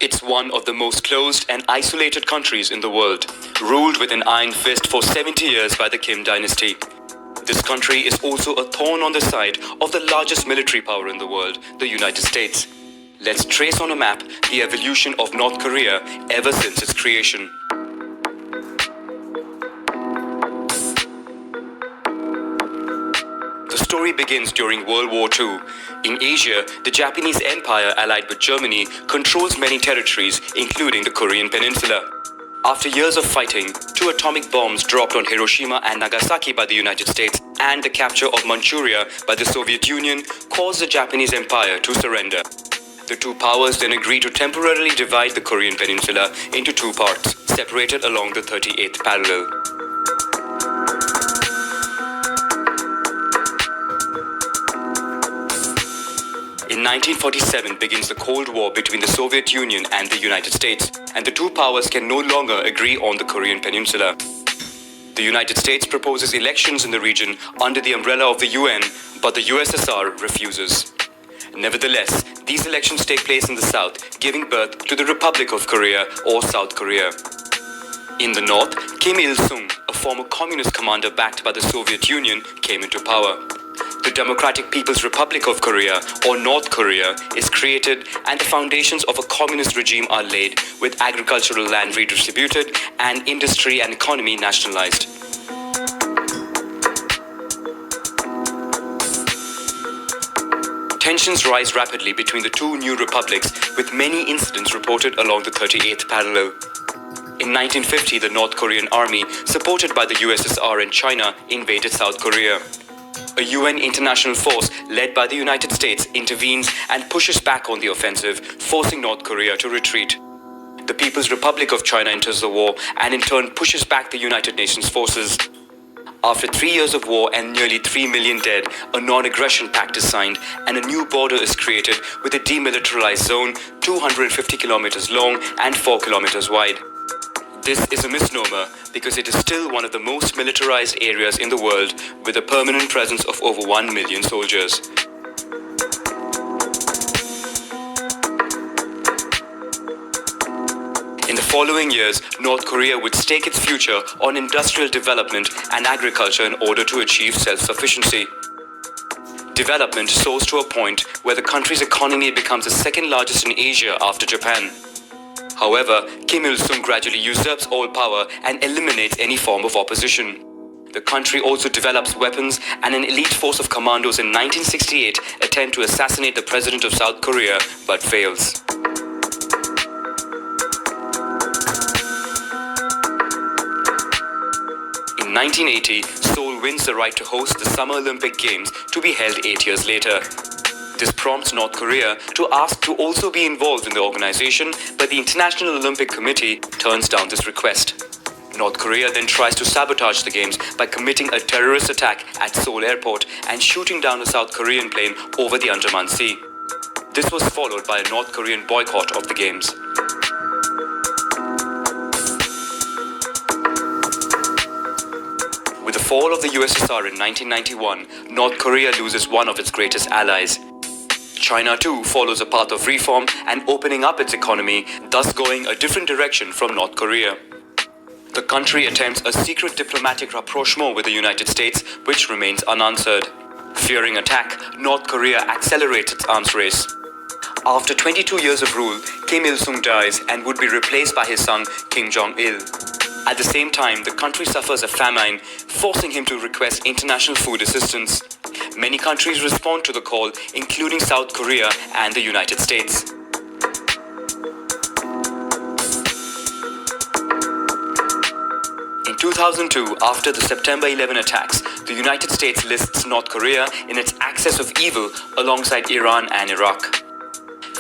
It's one of the most closed and isolated countries in the world, ruled with an iron fist for 70 years by the Kim dynasty. This country is also a thorn on the side of the largest military power in the world, the United States. Let's trace on a map the evolution of North Korea ever since its creation. The story begins during World War II. In Asia, the Japanese Empire, allied with Germany, controls many territories, including the Korean peninsula. After years of fighting, 2 atomic bombs dropped on Hiroshima and Nagasaki by the United States and the capture of Manchuria by the Soviet Union caused the Japanese Empire to surrender. The two powers then agreed to temporarily divide the Korean peninsula into 2 parts, separated along the 38th parallel. In 1947 begins the Cold War between the Soviet Union and the United States, and the two powers can no longer agree on the Korean peninsula. The United States proposes elections in the region under the umbrella of the UN, but the USSR refuses. Nevertheless, these elections take place in the south, giving birth to the Republic of Korea or South Korea. In the north, Kim Il-sung, a former communist commander backed by the Soviet Union, came into power. The Democratic People's Republic of Korea, or North Korea, is created and the foundations of a communist regime are laid, with agricultural land redistributed and industry and economy nationalized. Tensions rise rapidly between the two new republics, with many incidents reported along the 38th parallel. In 1950, the North Korean army, supported by the USSR and China, invaded South Korea. A UN international force led by the United States intervenes and pushes back on the offensive, forcing North Korea to retreat. The People's Republic of China enters the war and in turn pushes back the United Nations forces. After 3 years of war and nearly 3 million dead, a non-aggression pact is signed and a new border is created with a demilitarized zone 250 kilometers long and 4 kilometers wide. This is a misnomer because it is still one of the most militarized areas in the world, with a permanent presence of over 1 million soldiers. In the following years, North Korea would stake its future on industrial development and agriculture in order to achieve self-sufficiency. Development soars to a point where the country's economy becomes the second largest in Asia after Japan. However, Kim Il-sung gradually usurps all power and eliminates any form of opposition. The country also develops weapons, and an elite force of commandos in 1968 attempt to assassinate the president of South Korea but fails. In 1980, Seoul wins the right to host the Summer Olympic Games, to be held 8 years later. This prompts North Korea to ask to also be involved in the organization, but the International Olympic Committee turns down this request. North Korea then tries to sabotage the games by committing a terrorist attack at Seoul airport and shooting down a South Korean plane over the Andaman Sea. This was followed by a North Korean boycott of the games. With the fall of the USSR in 1991, North Korea loses one of its greatest allies. China too follows a path of reform and opening up its economy, thus going a different direction from North Korea. The country attempts a secret diplomatic rapprochement with the United States, which remains unanswered. Fearing attack, North Korea accelerates its arms race. After 22 years of rule, Kim Il-sung dies and would be replaced by his son Kim Jong-il. At the same time, the country suffers a famine, forcing him to request international food assistance. Many countries respond to the call, including South Korea and the United States. In 2002, after the September 11 attacks, the United States lists North Korea in its axis of evil alongside Iran and Iraq.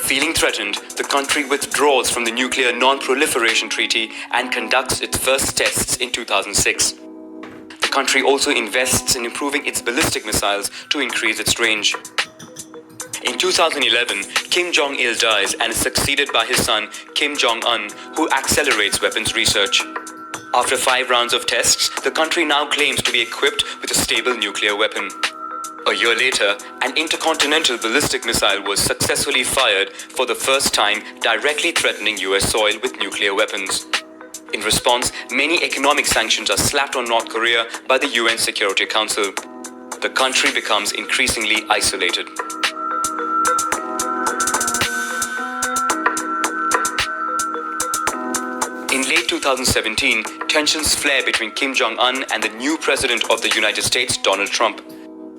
Feeling threatened, the country withdraws from the Nuclear Non-Proliferation Treaty and conducts its first tests in 2006. The country also invests in improving its ballistic missiles to increase its range. In 2011, Kim Jong-il dies and is succeeded by his son Kim Jong-un, who accelerates weapons research. After 5 rounds of tests, the country now claims to be equipped with a stable nuclear weapon. A year later, an intercontinental ballistic missile was successfully fired for the first time, directly threatening US soil with nuclear weapons. In response, many economic sanctions are slapped on North Korea by the UN Security Council. The country becomes increasingly isolated. In late 2017, tensions flare between Kim Jong-un and the new president of the United States, Donald Trump.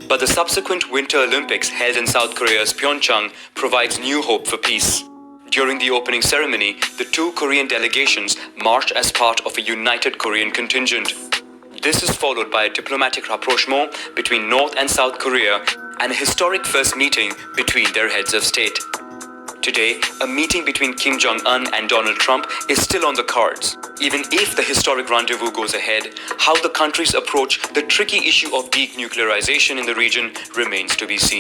But the subsequent Winter Olympics held in South Korea's Pyeongchang provides new hope for peace. During the opening ceremony, the two Korean delegations marched as part of a united Korean contingent. This is followed by a diplomatic rapprochement between North and South Korea and a historic first meeting between their heads of state. Today, a meeting between Kim Jong-un and Donald Trump is still on the cards. Even if the historic rendezvous goes ahead, how the countries approach the tricky issue of denuclearization in the region remains to be seen.